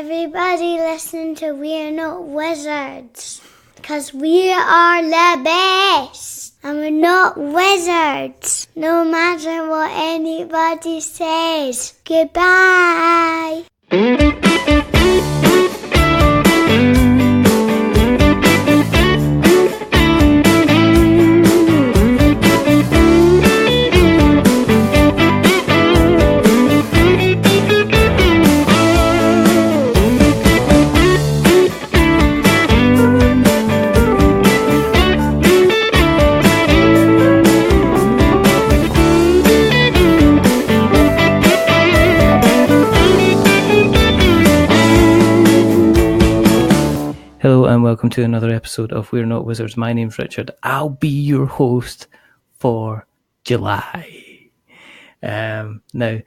Everybody listen to We're Not Wizards, because we are the best, and we're not wizards, no matter what anybody says. Goodbye. Hello and welcome to another episode of We're Not Wizards. My name's Richard. I'll be your host for July. Now,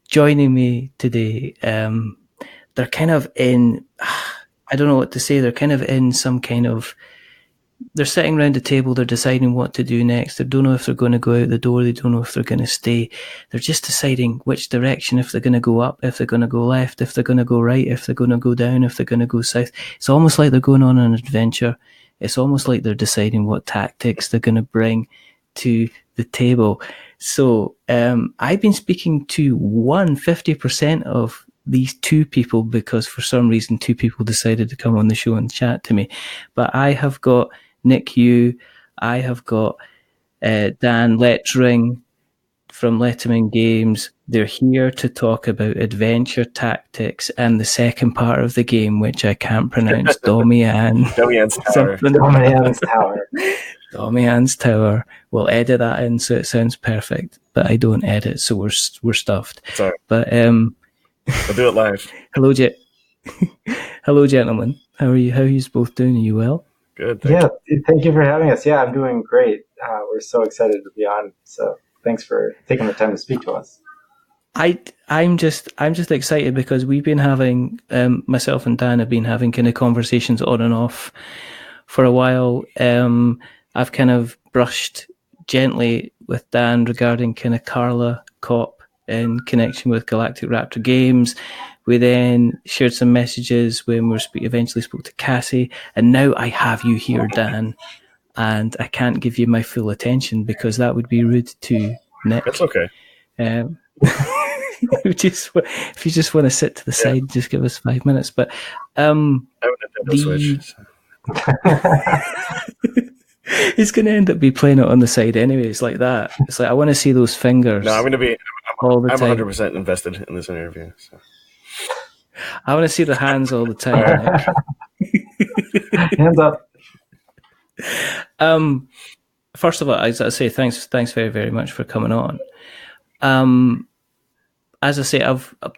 joining me today, they're kind of in, I don't know what to say, they're kind of in some kind of, they're sitting around a table, they're deciding what to do next. They don't know if they're going to go out the door, they don't know if they're going to stay. They're just deciding which direction, if they're going to go up, if they're going to go left, if they're going to go right, if they're going to go down, if they're going to go south. It's almost like they're going on an adventure. It's almost like they're deciding what tactics they're going to bring to the table. So I've been speaking to 50% of these two people because for some reason two people decided to come on the show and chat to me. But I have got Nick Yu, I have got Dan Letzring from Letiman Games. They're here to talk about adventure tactics and the second part of the game, which I can't pronounce. Damian's Tower. Damian's Tower. Damian's Tower. We'll edit that in so it sounds perfect, but I don't edit, so we're stuffed. Sorry. But we'll do it live. Hello, gentlemen. How are you? How are you both doing? Are you well? Good. Thank you for having us. Yeah, I'm doing great. We're so excited to be on. So thanks for taking the time to speak to us. I'm just excited because we've been having myself and Dan have been having kind of conversations on and off for a while. I've kind of brushed gently with Dan regarding kind of Carla Cop in connection with Galactic Raptor Games. We then shared some messages when we eventually spoke to Cassie, and now I have you here, Dan, and I can't give you my full attention because that would be rude to Nick. That's okay. If you just want to sit to the side, just give us 5 minutes. But I have a Nintendo Switch. He's going to end up playing it on the side anyway. It's like that. It's like I want to see those fingers. No, I'm 100% invested in this interview. So. I want to see the hands all the time. Hands up. First of all, as I say, thanks very, very much for coming on. As I say,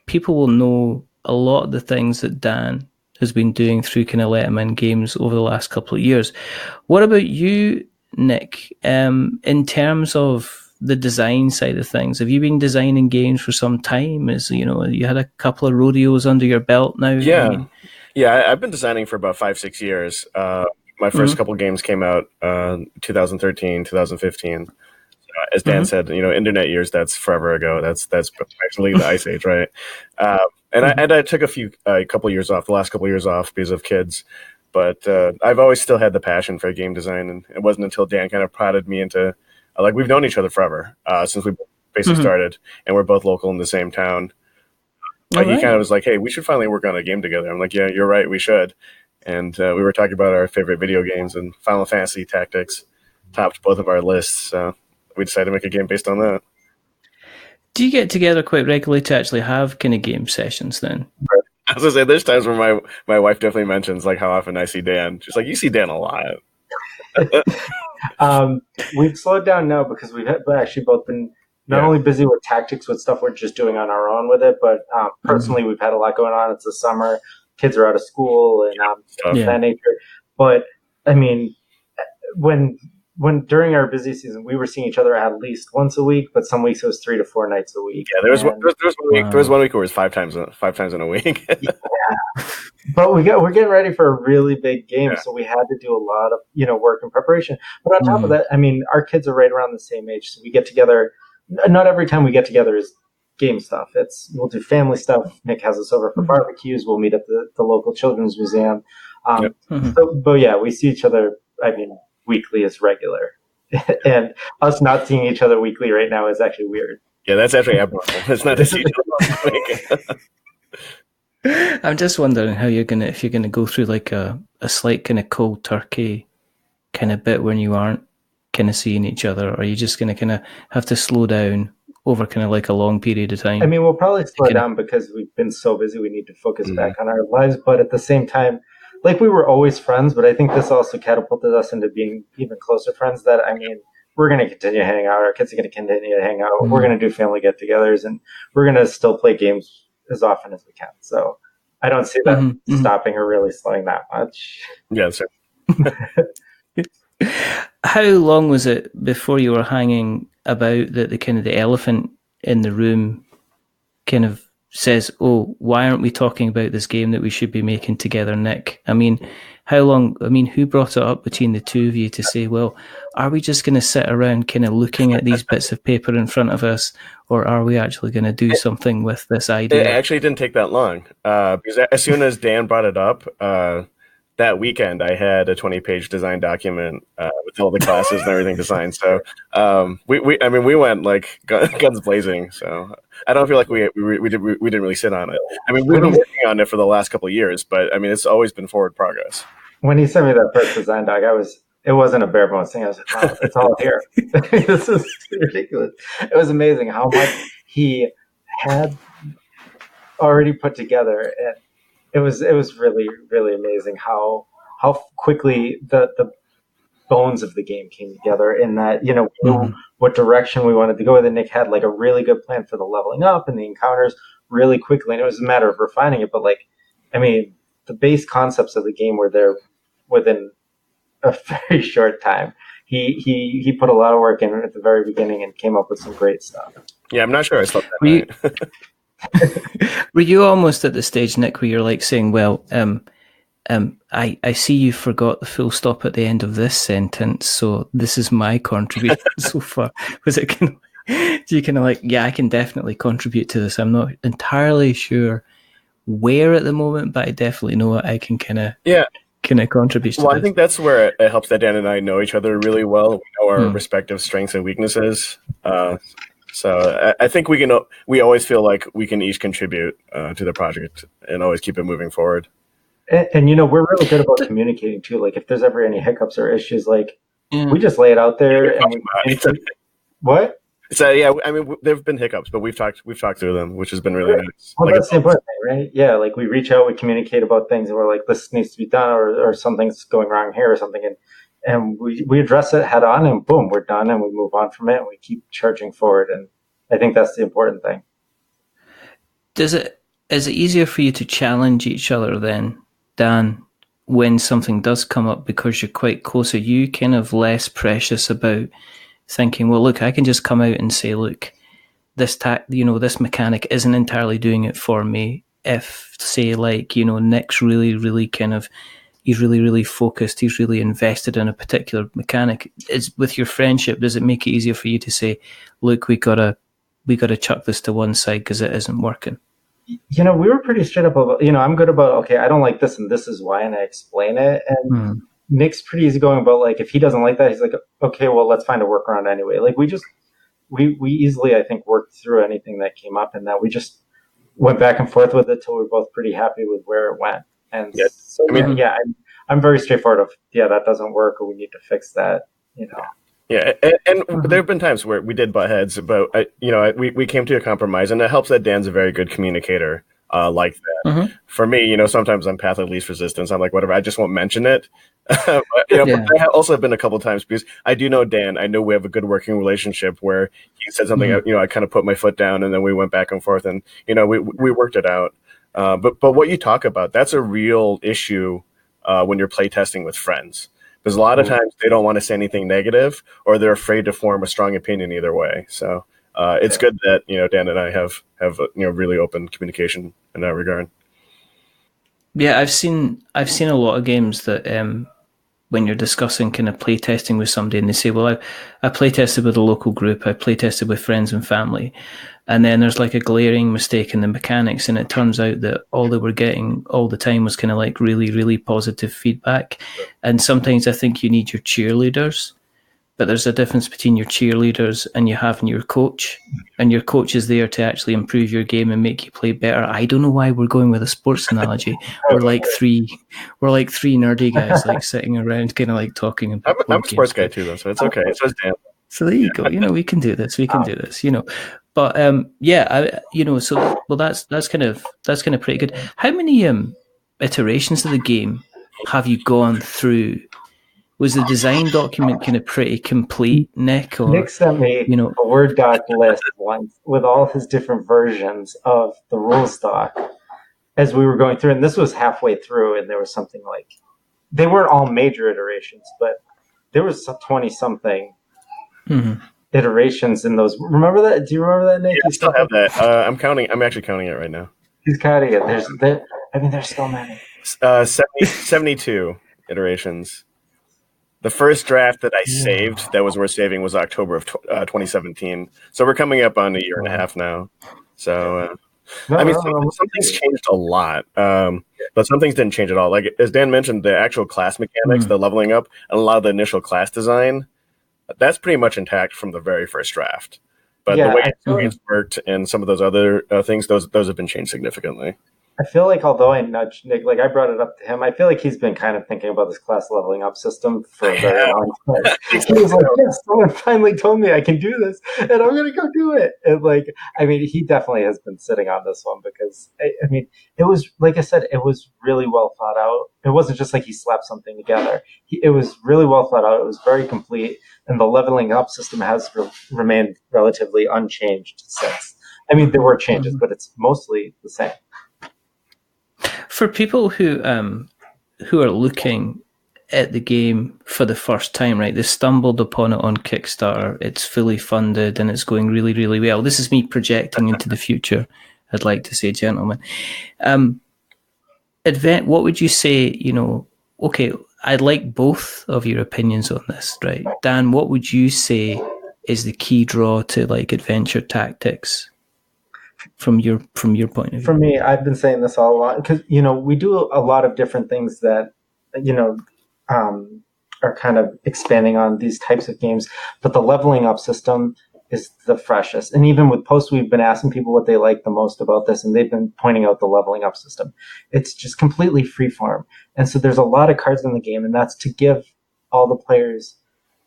people will know a lot of the things that Dan has been doing through kind of Letiman Games over the last couple of years. What about you, Nick? In terms of the design side of things, have you been designing games for some time? You had a couple of rodeos under your belt now. Yeah, I've been designing for about 5-6 years. My first couple games came out 2013, 2015. As Dan said, internet years, that's forever ago. That's actually the Ice Age, right? And I took a couple years off, the last couple years off because of kids. But I've always still had the passion for game design, and it wasn't until Dan kind of prodded me into we've known each other forever since we basically started, and we're both local in the same town. He kind of was like, "Hey, we should finally work on a game together." I'm like, "Yeah, you're right, we should." And we were talking about our favorite video games, and Final Fantasy Tactics topped both of our lists. So we decided to make a game based on that. Do you get together quite regularly to actually have kind of game sessions then? I was going to say, there's times where my wife definitely mentions like how often I see Dan. She's like, "You see Dan a lot." We've slowed down now because we've actually both been not only busy with tactics, with stuff we're just doing on our own with it, but personally we've had a lot going on. It's the summer, kids are out of school and that nature. But I mean, when during our busy season, we were seeing each other at least once a week, but some weeks it was 3 to 4 nights a week. Yeah, there was one week where it was five times in a week. But we're getting ready for a really big game, so we had to do a lot of work and preparation. But on top of that, I mean, our kids are right around the same age, so we get together. Not every time we get together is game stuff. We'll do family stuff. Nick has us over for barbecues. We'll meet at the local children's museum. But yeah, we see each other. I mean, weekly is regular, and us not seeing each other weekly right now is actually weird. Yeah, that's actually abnormal. It's not to see each other week. I'm just wondering how if you're gonna go through like a slight kind of cold turkey kind of bit when you aren't kind of seeing each other, or are you just gonna kind of have to slow down over kind of like a long period of time? I mean, we'll probably slow down because we've been so busy. We need to focus back on our lives, but at the same time, like we were always friends, but I think this also catapulted us into being even closer friends. That I mean, we're going to continue to hang out. Our kids are going to continue to hang out. We're going to do family get-togethers, and we're going to still play games as often as we can. So I don't see that stopping or really slowing that much. Yeah, sir. How long was it before you were hanging about that the kind of the elephant in the room kind of says, "Oh, why aren't we talking about this game that we should be making together, Nick?" I mean, how long? I mean, who brought it up between the two of you to say, "Well, are we just going to sit around kind of looking at these bits of paper in front of us, or are we actually going to do something with this idea?" It actually didn't take that long because as soon as Dan brought it up, that weekend I had a 20-page design document with all the classes and everything designed. So we went like guns blazing. So I don't feel like we didn't really sit on it. I mean, we've been working on it for the last couple of years, but I mean, it's always been forward progress. When he sent me that first design doc, it wasn't a bare bones thing. I was like, wow, it's all here. This is ridiculous. It was amazing how much he had already put together, and it was really, really amazing how quickly the bones of the game came together in that, we knew what direction we wanted to go with it. Nick had like a really good plan for the leveling up and the encounters really quickly, and it was a matter of refining it. But like, I mean, the base concepts of the game were there within a very short time. He put a lot of work in at the very beginning and came up with some great stuff. Yeah, I'm not sure I slept that night. Were you almost at the stage, Nick, where you're like saying, "Well, I see you forgot the full stop at the end of this sentence, so this is my contribution so far"? Was it kind of, do you kind of like, yeah, I can definitely contribute to this. I'm not entirely sure where at the moment, but I definitely know I can kind of contribute to Well, this. I think that's where it helps that Dan and I know each other really well. We know our respective strengths and weaknesses. So I think we always feel like we can each contribute to the project and always keep it moving forward. And we're really good about communicating too. Like if there's ever any hiccups or issues, like we just lay it out there. What? So yeah, I mean, there've been hiccups, but we've talked through them, which has been really nice. Well, that's the important thing, right? Yeah, like we reach out, we communicate about things, and we're like, this needs to be done, or something's going wrong here, or something, and we address it head on, and boom, we're done, and we move on from it, and we keep charging forward, and I think that's the important thing. Is it easier for you to challenge each other then, Dan, when something does come up because you're quite close? Are you kind of less precious about thinking, well, look, I can just come out and say, look, this mechanic isn't entirely doing it for me. If, say, like, Nick's really, really kind of, he's really, really focused, he's really invested in a particular mechanic. With your friendship, does it make it easier for you to say, look, we gotta chuck this to one side because it isn't working? We were pretty straight up about, I'm good about, okay, I don't like this and this is why, and I explain it. And Nick's pretty easygoing about, like, if he doesn't like that, he's like, okay, well, let's find a workaround anyway. Like, we easily, I think, worked through anything that came up, and that we just went back and forth with it till we were both pretty happy with where it went. And so, I'm very straightforward of, that doesn't work, or we need to fix that, Yeah, and there have been times where we did butt heads, but we came to a compromise, and it helps that Dan's a very good communicator like that. For me, sometimes I'm path of least resistance. I'm like, whatever, I just won't mention it. But there have also been a couple of times because I do know Dan. I know we have a good working relationship where he said something, I kind of put my foot down, and then we went back and forth, and we worked it out. But what you talk about, that's a real issue when you're playtesting with friends. Because a lot of times they don't want to say anything negative, or they're afraid to form a strong opinion either way. So it's good that Dan and I have really open communication in that regard. Yeah, I've seen a lot of games that when you're discussing kind of playtesting with somebody and they say, well, I playtested with a local group, I playtested with friends and family, and then there's like a glaring mistake in the mechanics, and it turns out that all they were getting all the time was kind of like really, really positive feedback. And sometimes I think you need your cheerleaders, but there's a difference between your cheerleaders and you having your coach, and your coach is there to actually improve your game and make you play better. I don't know why we're going with a sports analogy. We're like three nerdy guys like sitting around kind of like talking about I'm a sports guy too, though, so it's okay. So is Dan. So there you go. We can do this. We can do this. But that's kind of pretty good. How many iterations of the game have you gone through? Was the design document kind of pretty complete, Nick? Or Nick sent me a Word doc list once with all his different versions of the rules doc as we were going through, and this was halfway through, and there was something like, they weren't all major iterations, but there was 20 something iterations in those. Remember that? Do you remember that, Nick? Yeah, I still have that. I'm actually counting it right now. He's counting it. There's so many. 72 iterations. The first draft that I saved that was worth saving was October of 2017. So we're coming up on a year and a half now. So, some things changed a lot, but some things didn't change at all. Like, as Dan mentioned, the actual class mechanics, the leveling up, and a lot of the initial class design, that's pretty much intact from the very first draft. But the way experience worked and some of those other things, those have been changed significantly. I feel like although I nudged Nick, like I brought it up to him, I feel like he's been kind of thinking about this class leveling up system for a very long time. He was like, yes, someone finally told me I can do this, and I'm going to go do it. And he definitely has been sitting on this one because, it was, like I said, it was really well thought out. It wasn't just like he slapped something together. It was really well thought out. It was very complete, and the leveling up system has remained relatively unchanged since. There were changes, but it's mostly the same. For people who are looking at the game for the first time, right? They stumbled upon it on Kickstarter. It's fully funded and it's going really, really well. This is me projecting into the future, I'd like to say, gentlemen. What would you say, okay, I'd like both of your opinions on this, right? Dan, what would you say is the key draw to like adventure tactics? From your point of view? For me, I've been saying this all along because we do a lot of different things that are kind of expanding on these types of games, but the leveling up system is the freshest. And even with posts, we've been asking people what they like the most about this, and they've been pointing out the leveling up system. It's just completely freeform, and so there's a lot of cards in the game, and that's to give all the players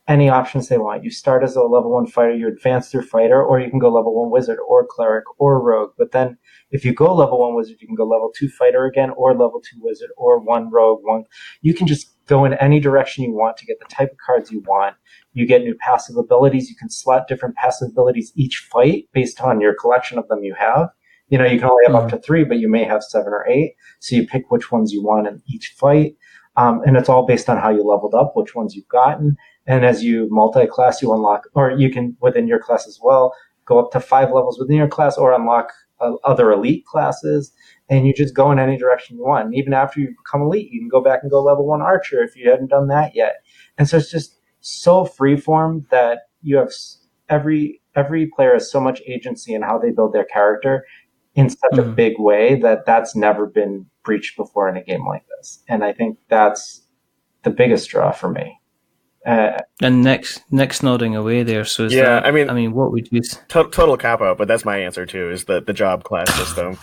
any options they want. You start as a level 1 fighter, you advance through fighter, or you can go level 1 wizard or cleric or rogue. But then if you go level 1 wizard, you can go level 2 fighter again, or level 2 wizard, or 1 rogue, one. You can just go in any direction you want to get the type of cards you want. You get new passive abilities. You can slot different passive abilities each fight based on your collection of them you have. You can only have up to 3, but you may have 7 or 8. So you pick which ones you want in each fight. And it's all based on how you leveled up, which ones you've gotten. And as you multi-class, you unlock, or you can, within your class as well, go up to 5 levels within your class or unlock other elite classes. And you just go in any direction you want. And even after you become elite, you can go back and go level 1 archer if you hadn't done that yet. And so it's just so freeform that you have every player has so much agency in how they build their character in such a big way that's never been breached before in a game like this. And I think that's the biggest draw for me. And Nick's nodding away there. So what would you? Total cop out, but that's my answer too. Is the job class system?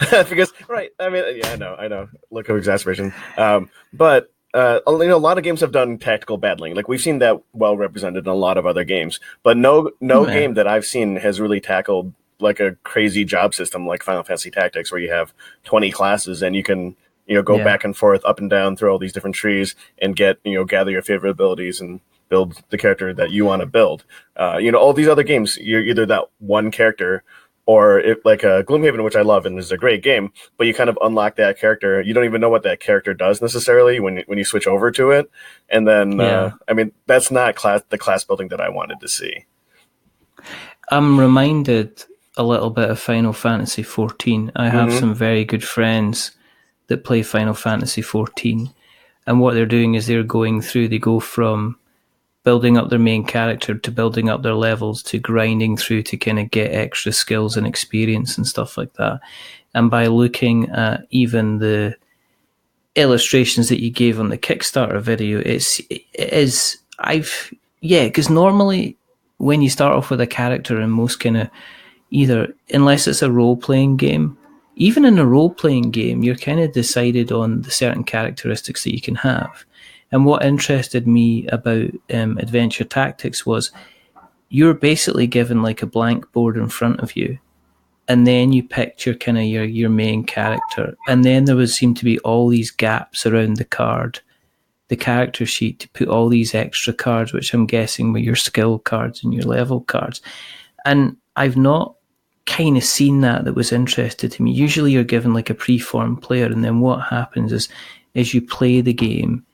Because right. I know. Look of exacerbation. But a lot of games have done tactical battling. Like we've seen that well represented in a lot of other games. But no game that I've seen has really tackled like a crazy job system like Final Fantasy Tactics, where you have 20 classes and you can go back and forth, up and down through all these different trees and get, gather your favorite abilities and build the character that you want to build. All these other games, you're either that one character or like Gloomhaven, which I love and is a great game, but you kind of unlock that character. You don't even know what that character does necessarily when you switch over to it. And then, that's not the class building that I wanted to see. I'm reminded a little bit of Final Fantasy 14. I have some very good friends that play Final Fantasy 14, And what they're doing is they go from building up their main character to building up their levels to grinding through to kind of get extra skills and experience and stuff like that. And by looking at even the illustrations that you gave on the Kickstarter video, because normally when you start off with a character in most kind of either, unless it's a role-playing game, even in a role-playing game, you're kind of decided on the certain characteristics that you can have. And what interested me about Adventure Tactics was you're basically given like a blank board in front of you, and then you picked your main character, and then there would seem to be all these gaps around the character sheet to put all these extra cards, which I'm guessing were your skill cards and your level cards. And I've not kind of seen that was interested to me. Usually you're given like a preformed player, and then what happens is as you play the game,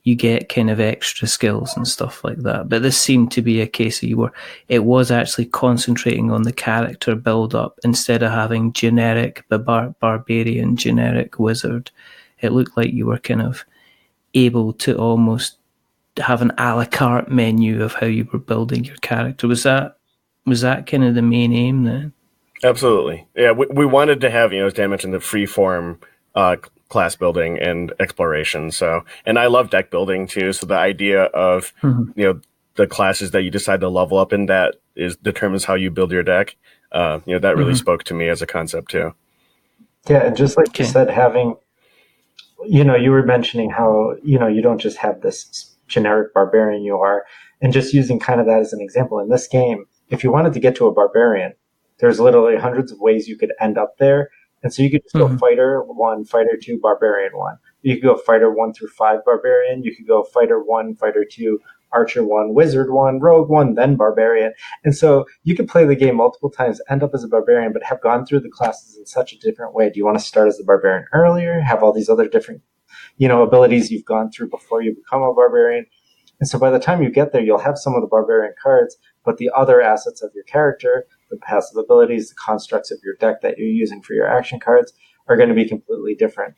you get kind of extra skills and stuff like that. But this seemed to be a case of it was actually concentrating on the character build up instead of having generic barbarian, generic wizard. It looked like you were kind of able to almost have an a la carte menu of how you were building your character. Was that kind of the main aim then? Absolutely. Yeah, we wanted to have, as Dan mentioned, the free form class building and exploration. So, and I love deck building too. So the idea of, the classes that you decide to level up in determines how you build your deck. That really spoke to me as a concept too. Yeah. And just like you said, having, you were mentioning how, you don't just have this generic barbarian and just using kind of that as an example in this game, if you wanted to get to a barbarian, there's literally hundreds of ways you could end up there. And so you could just go fighter 1, fighter 2, barbarian 1. You could go fighter 1 through 5 barbarian. You could go fighter 1, fighter 2, archer 1, wizard 1, rogue 1, then barbarian. And so you could play the game multiple times, end up as a barbarian, but have gone through the classes in such a different way. Do you want to start as a barbarian earlier, have all these other different, abilities you've gone through before you become a barbarian? And so by the time you get there, you'll have some of the barbarian cards, but the other assets of your character, the passive abilities, the constructs of your deck that you're using for your action cards are going to be completely different.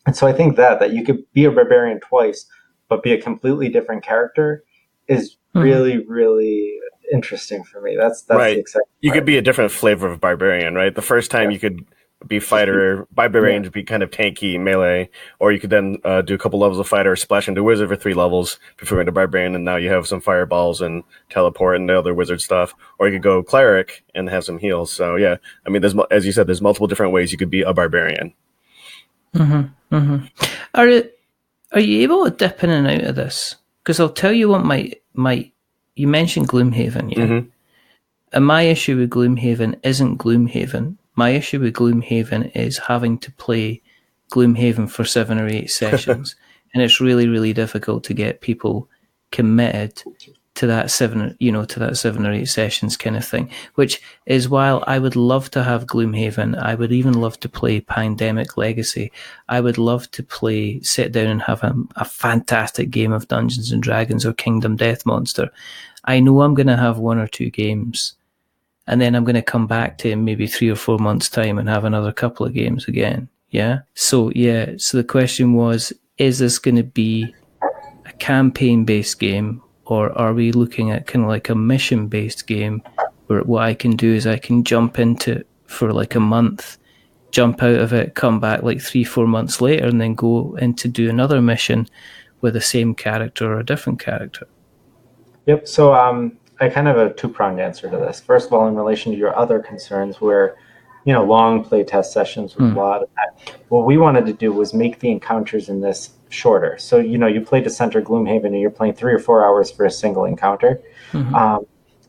And so I think that you could be a barbarian twice, but be a completely different character is really, really interesting for me. That's right. The exciting part. You could be a different flavor of barbarian, right? The first time you could be fighter, barbarian to be kind of tanky, melee, or you could then do a couple levels of fighter, splash into wizard for 3 levels before into barbarian, and now you have some fireballs and teleport and the other wizard stuff. Or you could go cleric and have some heals. So yeah, I mean, as you said, there's multiple different ways you could be a barbarian. Are you able to dip in and out of this? Because I'll tell you what you mentioned Gloomhaven, and my issue with Gloomhaven isn't Gloomhaven. My issue with Gloomhaven is having to play Gloomhaven for 7 or 8 sessions, and it's really, really difficult to get people committed to that 7 or 8 sessions kind of thing. Which is while I would love to have Gloomhaven, I would even love to play Pandemic Legacy. I would love to sit down and have a fantastic game of Dungeons and Dragons or Kingdom Death Monster. I know I'm going to have 1 or 2 games. And then I'm going to come back to maybe 3 or 4 months' time and have another couple of games again. Yeah? So the question was, is this going to be a campaign-based game, or are we looking at kind of like a mission-based game where what I can do is I can jump into it for like a month, jump out of it, come back like 3-4 months later, and then go in to do another mission with the same character or a different character? Yep. So I kind of have a 2-pronged answer to this. First of all, in relation to your other concerns where, long playtest sessions with a lot of that, what we wanted to do was make the encounters in this shorter. So, you play Dissenter Gloomhaven and you're playing 3 or 4 hours for a single encounter.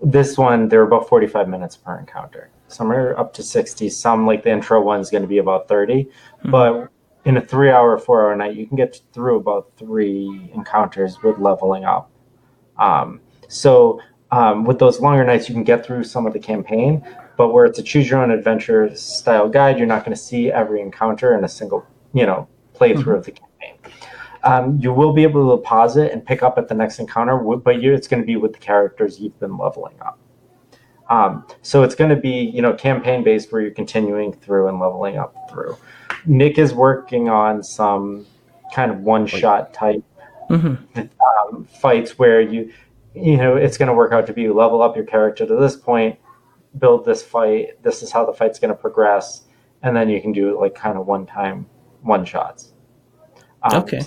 This one, they're about 45 minutes per encounter. Some are up to 60. Some, like the intro one, is going to be about 30. But in a 3-hour, 4-hour night, you can get through about 3 encounters with leveling up. With those longer nights, you can get through some of the campaign, but where it's a choose your own adventure style guide, you're not going to see every encounter in a single, playthrough of the campaign. You will be able to pause it and pick up at the next encounter, but it's going to be with the characters you've been leveling up. So it's going to be, campaign based where you're continuing through and leveling up through. Nick is working on some kind of one-shot type fights where it's going to work out to be you level up your character to this point, build this fight, this is how the fight's going to progress, and then you can do like kind of one-shots. Okay.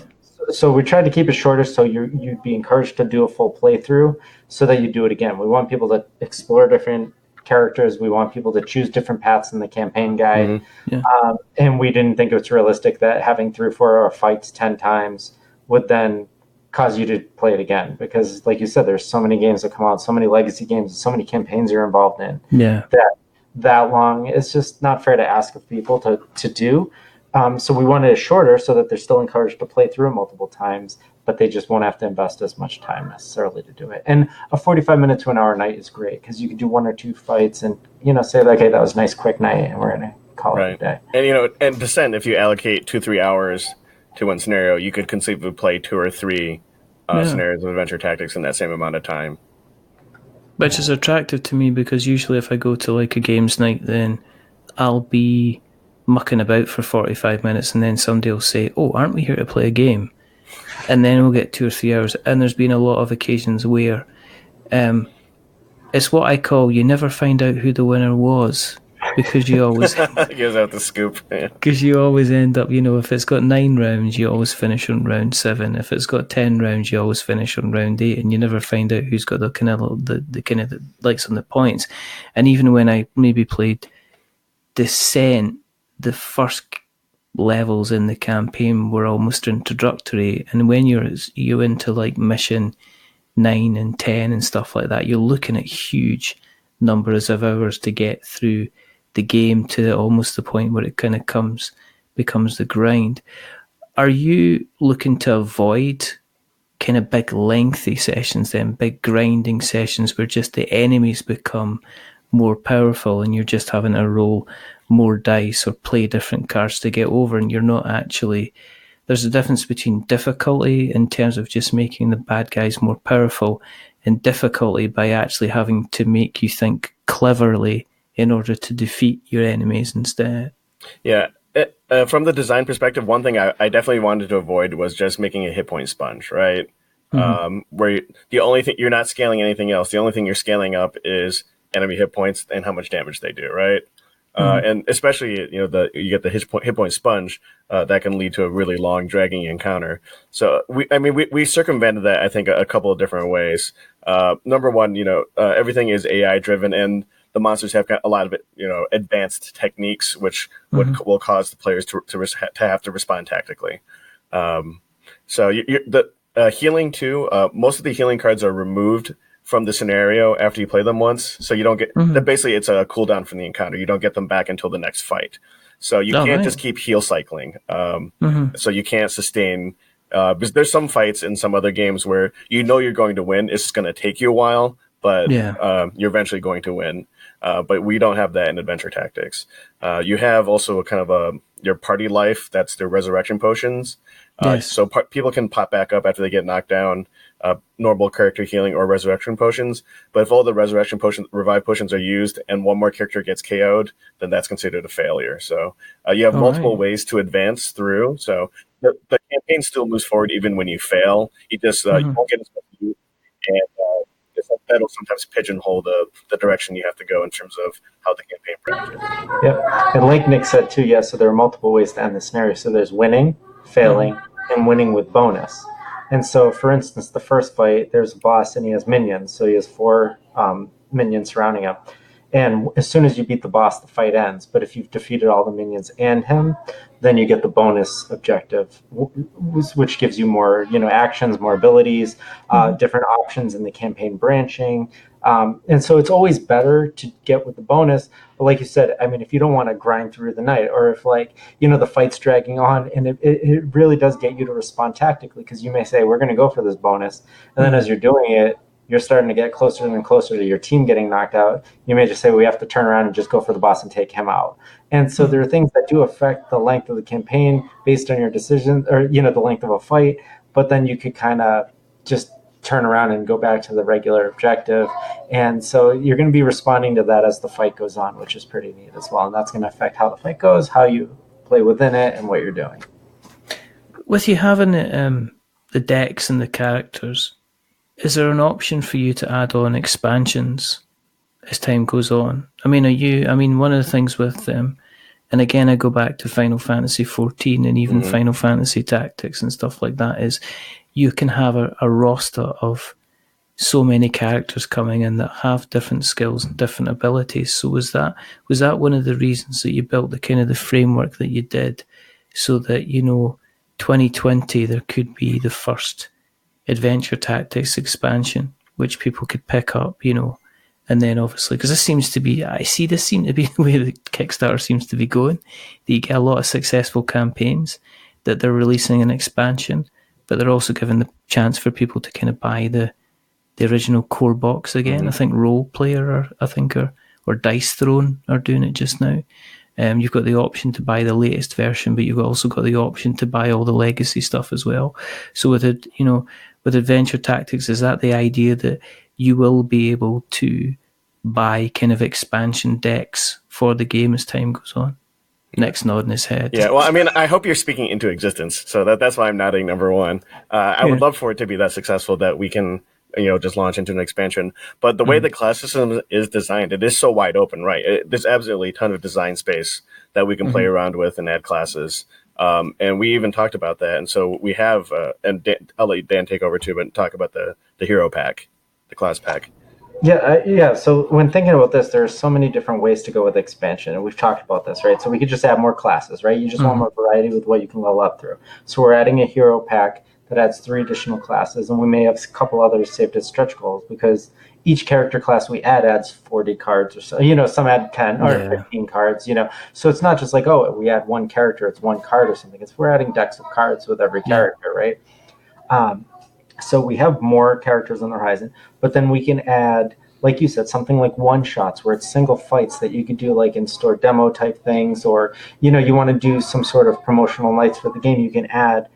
So we tried to keep it shorter so you'd be encouraged to do a full playthrough so that you do it again. We want people to explore different characters. We want people to choose different paths in the campaign guide. Yeah. And we didn't think it was realistic that having 3 or 4 fights 10 times would then cause you to play it again. Because like you said, there's so many games that come out, so many legacy games, so many campaigns you're involved in. Yeah. That long, it's just not fair to ask of people to do. So we wanted it shorter so that they're still encouraged to play through it multiple times, but they just won't have to invest as much time necessarily to do it. And a 45-minute to an hour night is great because you can do 1 or 2 fights and, say like, hey, that was a nice quick night and we're going to call it a day. And, and Descent, if you allocate 2-3 hours to one scenario, you could conceivably play 2 or 3 scenarios of adventure tactics in that same amount of time. Which is attractive to me because usually if I go to like a games night, then I'll be mucking about for 45 minutes and then somebody will say, oh, aren't we here to play a game? And then we'll get 2 or 3 hours. And there's been a lot of occasions where it's what I call you never find out who the winner was because you always gives out the scoop. Because you always end up, if it's got 9 rounds, you always finish on round 7. If it's got 10 rounds, you always finish on round 8, and you never find out who's got the kind of likes on the points. And even when I maybe played Descent, the first levels in the campaign were almost introductory, and when you're into like mission 9 and 10 and stuff like that, you're looking at huge numbers of hours to get through the game to almost the point where it kind of becomes the grind. Are you looking to avoid kind of big lengthy sessions then, big grinding sessions where just the enemies become more powerful and you're just having to roll more dice or play different cards to get over, and you're not actually... There's a difference between difficulty in terms of just making the bad guys more powerful and difficulty by actually having to make you think cleverly in order to defeat your enemies instead. Yeah. From the design perspective, one thing I definitely wanted to avoid was just making a hit point sponge, right? Where the only thing... You're not scaling anything else. The only thing you're scaling up is enemy hit points and how much damage they do, right? And especially, you get the hit point sponge that can lead to a really long, dragging encounter. So we circumvented that, I think, a couple of different ways. Number one, everything is AI driven, and the monsters have got a lot of advanced techniques, which will cause the players to have to respond tactically. So the healing too. Most of the healing cards are removed from the scenario after you play them once, so you don't get basically it's a cooldown from the encounter. You don't get them back until the next fight, so you can't just keep heal cycling. So you can't sustain because there's some fights in some other games where you're going to win. It's going to take you a while, but you're eventually going to win. But we don't have that in adventure tactics. You have also a kind of your party life. That's their resurrection potions. So people can pop back up after they get knocked down. Normal character healing or resurrection potions. But if all the resurrection revive potions are used and one more character gets KO'd, then that's considered a failure. So you have multiple ways to advance through. So the campaign still moves forward even when you fail. You just you won't get as much loot, and that'll sometimes pigeonhole the direction you have to go in terms of how the campaign branches. Yep. And like Nick said too, so there are multiple ways to end the scenario. So there's winning, failing, and winning with bonus. And so, for instance, the first fight, there's a boss and he has minions. So he has 4 minions surrounding him. And as soon as you beat the boss, the fight ends. But if you've defeated all the minions and him, then you get the bonus objective, which gives you more, actions, more abilities, different options in the campaign branching. And so it's always better to get with the bonus. But like you said, if you don't want to grind through the night, or if the fight's dragging on, and it really does get you to respond tactically, because you may say, we're going to go for this bonus. And then as you're doing it, you're starting to get closer and closer to your team getting knocked out. You may just say, we have to turn around and just go for the boss and take him out. And so there are things that do affect the length of the campaign based on your decision, or, the length of a fight. But then you could kind of just turn around and go back to the regular objective. And so you're going to be responding to that as the fight goes on, which is pretty neat as well. And that's going to affect how the fight goes, how you play within it, and what you're doing. with you having the decks and the characters, is there an option for you to add on expansions as time goes on? I mean, one of the things with them, and again, I go back to Final Fantasy XIV and even Final Fantasy Tactics and stuff like that, is you can have a roster of so many characters coming in that have different skills and different abilities. So was that one of the reasons that you built the kind of the framework that you did, so that 2020 there could be the first adventure tactics expansion which people could pick up, and then obviously, because this seems to be the way the Kickstarter seems to be going, that you get a lot of successful campaigns that they're releasing an expansion, but they're also giving the chance for people to kind of buy the original core box again. I think Role Player or Dice Throne are doing it just now. You've got the option to buy the latest version, but you've also got the option to buy all the legacy stuff as well. So with it, with Adventure Tactics, is that the idea that you will be able to buy kind of expansion decks for the game as time goes on? Nick's nodding his head. Yeah, well, I mean, I hope you're speaking into existence, so that's why I'm nodding number one. I would love for it to be that successful that we can, just launch into an expansion. But the way the class system is designed, it is so wide open, right? There's absolutely a ton of design space that we can play around with and add classes. And we even talked about that. And so we have, and I'll let Dan take over too, but talk about the hero pack, the class pack. Yeah. So when thinking about this, there are so many different ways to go with expansion, and we've talked about this, right? So we could just add more classes, right? You just want more variety with what you can level up through. So we're adding a hero pack that adds 3 additional classes, and we may have a couple others saved as stretch goals, because each character class we add adds 40 cards or so. Some add 10 or 15 cards. So it's not just like, oh, we add one character, it's one card or something. We're adding decks of cards with every character, right? So we have more characters on the horizon, but then we can add, like you said, something like one-shots where it's single fights that you could do like in-store demo type things, or, you want to do some sort of promotional nights for the game. You can add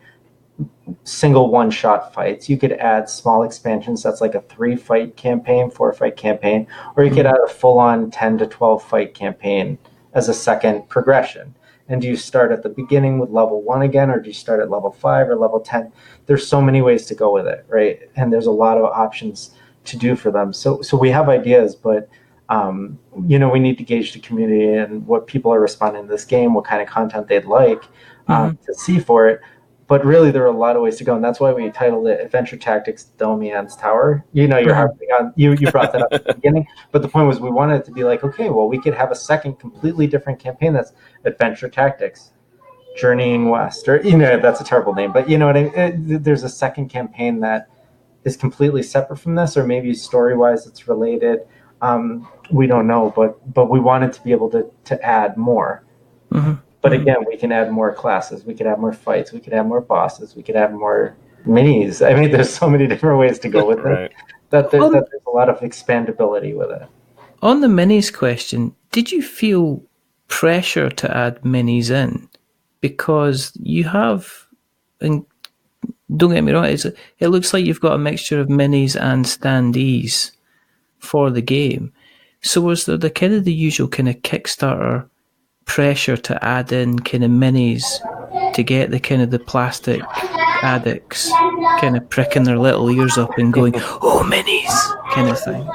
single one-shot fights. You could add small expansions. That's like a 3-fight campaign, 4-fight campaign, or you could add a full-on 10 to 12-fight campaign as a second progression. And do you start at the beginning with level 1 again, or do you start at level 5 or level 10? There's so many ways to go with it, right? And there's a lot of options to do for them. So we have ideas, but we need to gauge the community and what people are responding to this game, what kind of content they'd like to see for it. But really, there are a lot of ways to go, and that's why we titled it Adventure Tactics Domian's Tower. You're harping on, you brought that up at the beginning, but the point was we wanted it to be like, okay, well, we could have a second completely different campaign that's Adventure Tactics Journeying West, or, that's a terrible name, but what I mean? There's a second campaign that is completely separate from this, or maybe story-wise it's related. We don't know, but we wanted to be able to add more. But again, we can add more classes. We could add more fights. We could add more bosses. We could add more minis. I mean, there's so many different ways to go with it that there's a lot of expandability with it. On the minis question, did you feel pressure to add minis in? Because you have, and don't get me wrong, it looks like you've got a mixture of minis and standees for the game. So was there the kind of the usual kind of Kickstarter pressure to add in kind of minis to get the kind of the plastic addicts kind of pricking their little ears up and going, oh, minis, kind of thing?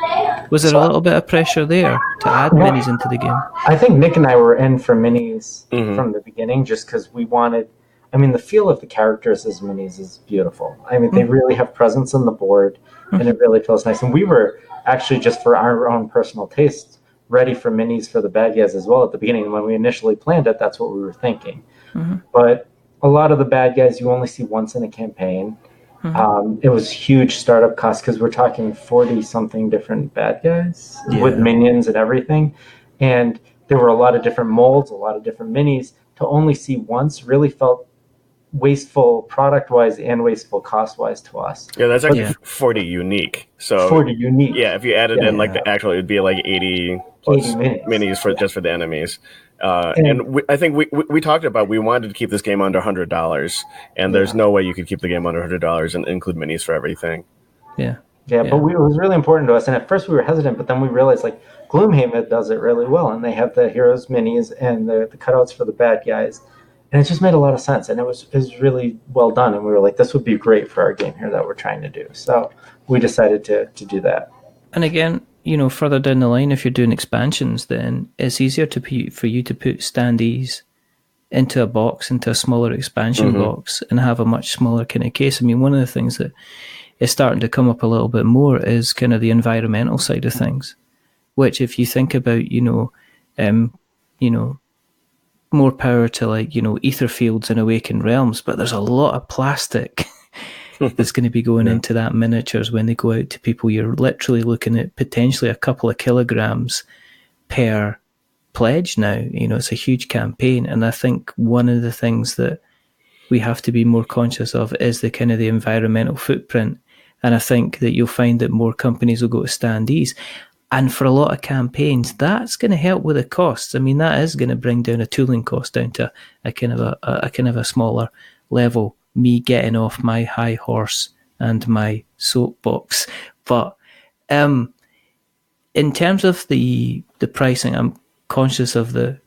Was there a little bit of pressure there to add minis into the game? I think Nick and I were in for minis from the beginning, just because we wanted, the feel of the characters as minis is beautiful. They really have presence on the board, and it really feels nice. And we were actually, just for our own personal taste, ready for minis for the bad guys as well at the beginning. When we initially planned it, that's what we were thinking. But a lot of the bad guys you only see once in a campaign. It was huge startup costs, because we're talking 40-something different bad guys with minions and everything. And there were a lot of different molds, a lot of different minis. To only see once really felt wasteful product-wise and wasteful cost-wise to us. Yeah, that's actually 40 unique. So 40 unique. Yeah, if you added in like the actual, it'd be like 80 plus 80 minis for just for the enemies. And I think we talked about, we wanted to keep this game under $100, and there's no way you could keep the game under $100 and include minis for everything. Yeah, but it was really important to us. And at first we were hesitant, but then we realized like Gloomhaven does it really well, and they have the heroes minis and the cutouts for the bad guys. And it just made a lot of sense, and it was really well done. And we were like, this would be great for our game here that we're trying to do. So we decided to do that. And again, further down the line, if you're doing expansions, then it's easier for you to put standees into a box, into a smaller expansion box, and have a much smaller kind of case. I mean, one of the things that is starting to come up a little bit more is kind of the environmental side of things, which if you think about, more power to like, ether fields and awakened realms, but there's a lot of plastic that's going to be going into that miniatures when they go out to people. You're literally looking at potentially a couple of kilograms per pledge now. It's a huge campaign, and I think one of the things that we have to be more conscious of is the kind of the environmental footprint. And I think that you'll find that more companies will go to standees. And for a lot of campaigns, that's going to help with the costs. I mean, that is going to bring down a tooling cost down to a kind of a smaller level. Me getting off my high horse and my soapbox. But in terms of the pricing, I'm conscious of the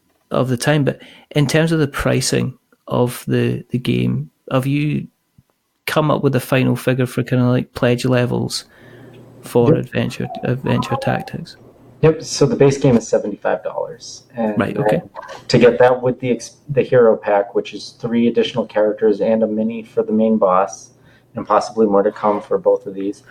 time. But in terms of the pricing of the game, have you come up with a final figure for kind of like pledge levels for adventure tactics? Yep. So the base game is $75, and right. Okay. To get that with the hero pack, which is 3 additional characters and a mini for the main boss, and possibly more to come for both of these,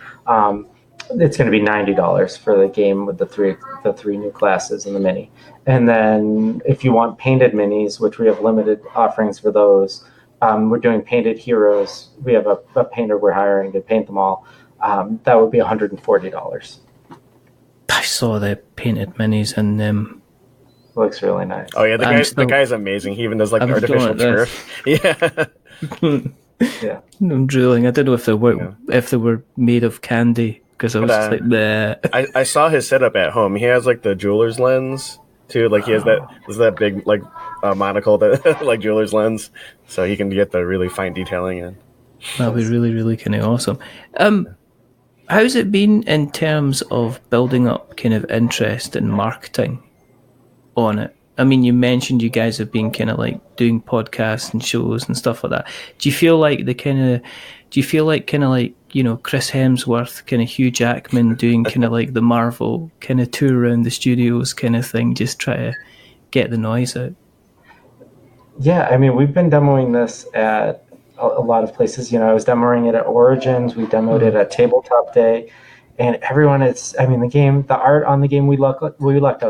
it's going to be $90 for the game with the three new classes and the mini. And then if you want painted minis, which we have limited offerings for those, we're doing painted heroes. We have a painter we're hiring to paint them all. That would be $140. I saw the painted minis and looks really nice. Oh yeah, the guy's amazing. He even does like artificial turf. Yeah. Yeah. I'm drooling. I don't know if they were made of candy, because I was just like, bleh. I saw his setup at home. He has like the jeweler's lens too. Like he has that big like monocle that like jeweler's lens, so he can get the really fine detailing in. That'd be really, really kind of awesome. How's it been in terms of building up kind of interest and marketing on it? I mean, you mentioned you guys have been kind of like doing podcasts and shows and stuff like that. Do you feel like Chris Hemsworth, kind of Hugh Jackman doing kind of like the Marvel kind of tour around the studios kind of thing, just try to get the noise out? Yeah, I mean, we've been demoing this at a lot of places. I was demoing it at Origins. We demoed it at Tabletop Day, and everyone the art on the game, we lucked out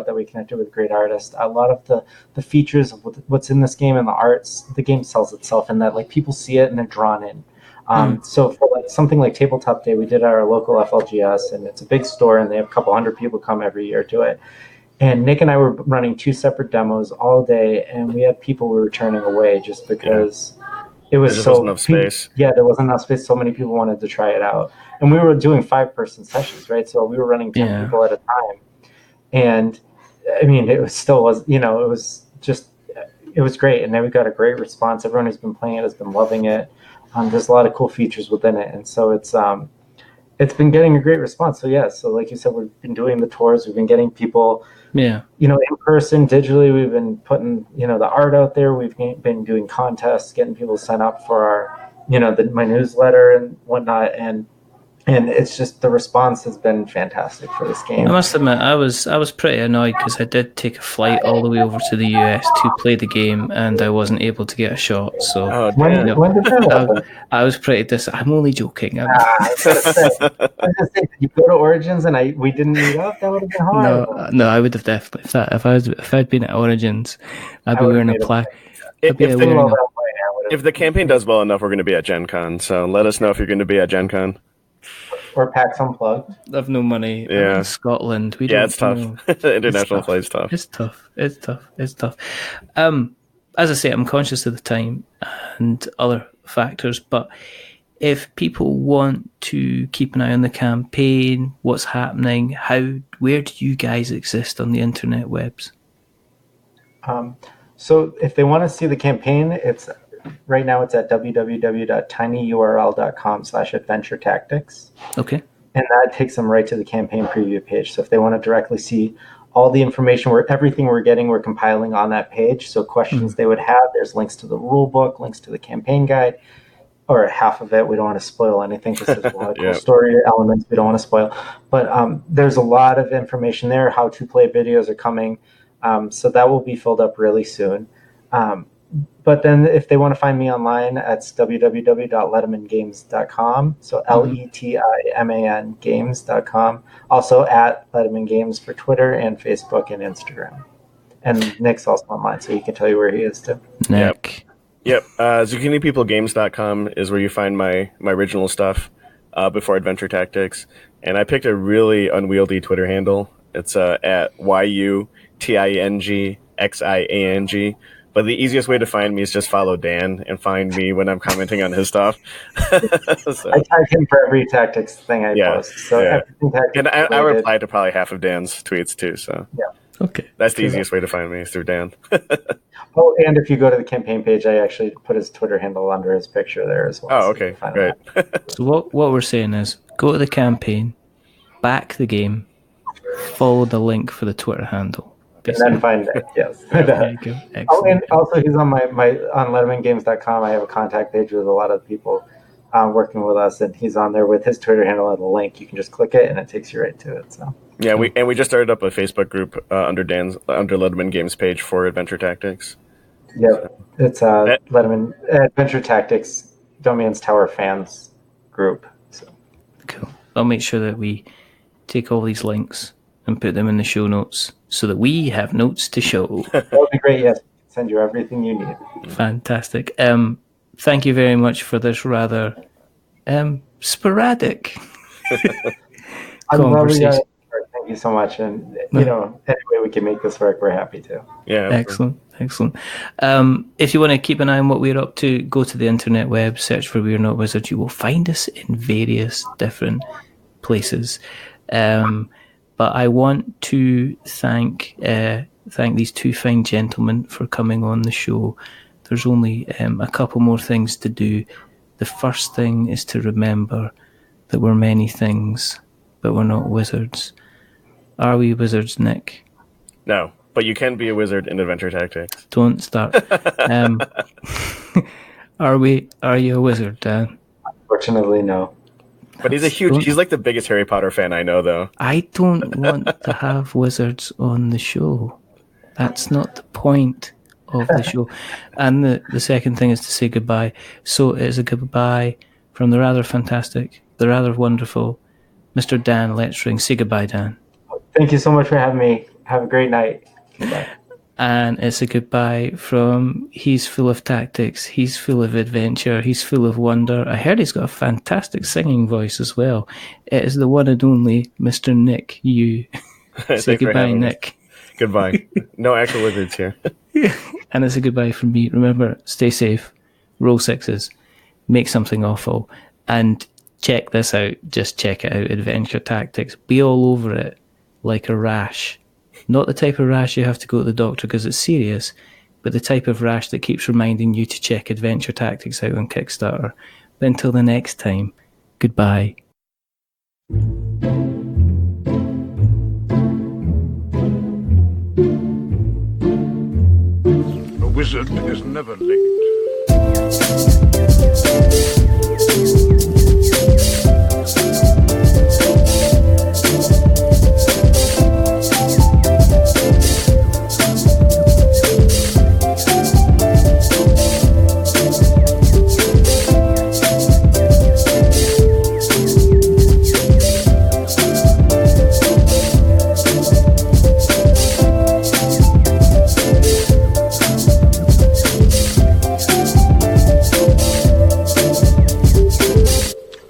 that we connected with great artists. A lot of the features of what's in this game and the arts, the game sells itself in that, like, people see it and they're drawn in. So for like something like Tabletop Day, we did our local FLGS, and it's a big store, and they have a couple hundred people come every year to it. And Nick and I were running 2 separate demos all day, and we had people we were turning away just because it was wasn't enough space. Yeah, there wasn't enough space. So many people wanted to try it out. And we were doing 5-person sessions, right? So we were running 10 people at a time. And I mean, it was great. And then we got a great response. Everyone who's been playing it has been loving it. There's a lot of cool features within it. And so it's been getting a great response. So yeah, so like you said, we've been doing the tours. We've been getting people, in person, digitally. We've been putting, the art out there. We've been doing contests, getting people to sign up for our, my newsletter and whatnot. And it's just, the response has been fantastic for this game. I must admit, I was pretty annoyed because I did take a flight all the way over to the US to play the game, and I wasn't able to get a shot. So when did that happen? I was pretty I'm only joking. I was gonna say, did you go to Origins and we didn't meet up? That would have been hard. No, I would have definitely. If I'd been at Origins, I'd be wearing a plaque. If the campaign does well enough, we're going to be at Gen Con. So let us know if you're going to be at Gen Con. Or PAX Unplugged. I've no money. Yeah. I'm in Scotland. It's tough. International play is tough. It's tough. As I say, I'm conscious of the time and other factors, but if people want to keep an eye on the campaign, what's happening, where do you guys exist on the internet webs? So if they want to see the campaign, right now it's at www.tinyurl.com/adventure tactics. Okay. And that takes them right to the campaign preview page. So if they want to directly see all the information, everything we're getting, we're compiling on that page. So questions they would have, there's links to the rule book, links to the campaign guide, or half of it. We don't want to spoil anything because there's a lot of cool story elements we don't want to spoil. But there's a lot of information there. How to play videos are coming. So that will be filled up really soon. But then if they want to find me online, it's www.letimangames.com. So Letiman games.com. Also at Letiman Games for Twitter and Facebook and Instagram. And Nick's also online, so he can tell you where he is too. Nick. Yep. ZucchiniPeopleGames.com is where you find my original stuff before Adventure Tactics. And I picked a really unwieldy Twitter handle. It's at YUTINGXIANG. But the easiest way to find me is just follow Dan and find me when I'm commenting on his stuff. So, I tag him for every tactics thing I post. So everything tactics and I reply to probably half of Dan's tweets too. So okay, that's the easiest way to find me is through Dan. Oh, and if you go to the campaign page, I actually put his Twitter handle under his picture there as well. Oh, okay, great. So what we're saying is go to the campaign, back the game, follow the link for the Twitter handle. Basically. And then find it, yes. There you go. Oh, and also he's on my on LetimanGames.com. I have a contact page with a lot of people working with us, and he's on there with his Twitter handle and a link. You can just click it, and it takes you right to it. So yeah, we just started up a Facebook group under Letiman Games page for Adventure Tactics. Yeah, it's Letiman Adventure Tactics Domains Tower fans group. So cool. I'll make sure that we take all these links and put them in the show notes so that we have notes to show. That would be great, yes. Send you everything you need. Fantastic. Thank you very much for this rather sporadic conversation. Thank you so much. And, any way we can make this work, we're happy to. Yeah. Excellent. If you want to keep an eye on what we're up to, go to the internet web, search for We're Not Wizards. You will find us in various different places. But I want to thank these two fine gentlemen for coming on the show. There's only a couple more things to do. The first thing is to remember that we're many things, but we're not wizards. Are we wizards, Nick? No, but you can be a wizard in Adventure Tactics. Don't start. Are you a wizard, Dan? Unfortunately, no. But he's like the biggest Harry Potter fan I know, though. I don't want to have wizards on the show. That's not the point of the show. And the second thing is to say goodbye. So it is a goodbye from the rather fantastic, the rather wonderful Mr. Dan Letzring. Say goodbye, Dan. Thank you so much for having me. Have a great night. Goodbye. And it's a goodbye from he's full of tactics, he's full of adventure, he's full of wonder. I heard he's got a fantastic singing voice as well. It is the one and only Mr. Nick Yu. Say goodbye, Nick. Goodbye. No actual wizards here. And it's a goodbye from me. Remember, stay safe, roll sixes, make something awful, and check this out. Just check it out, Adventure Tactics. Be all over it like a rash. Not the type of rash you have to go to the doctor because it's serious, but the type of rash that keeps reminding you to check Adventure Tactics out on Kickstarter. But until the next time, goodbye. A wizard is never late.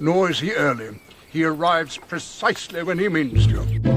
Nor is he early. He arrives precisely when he means to.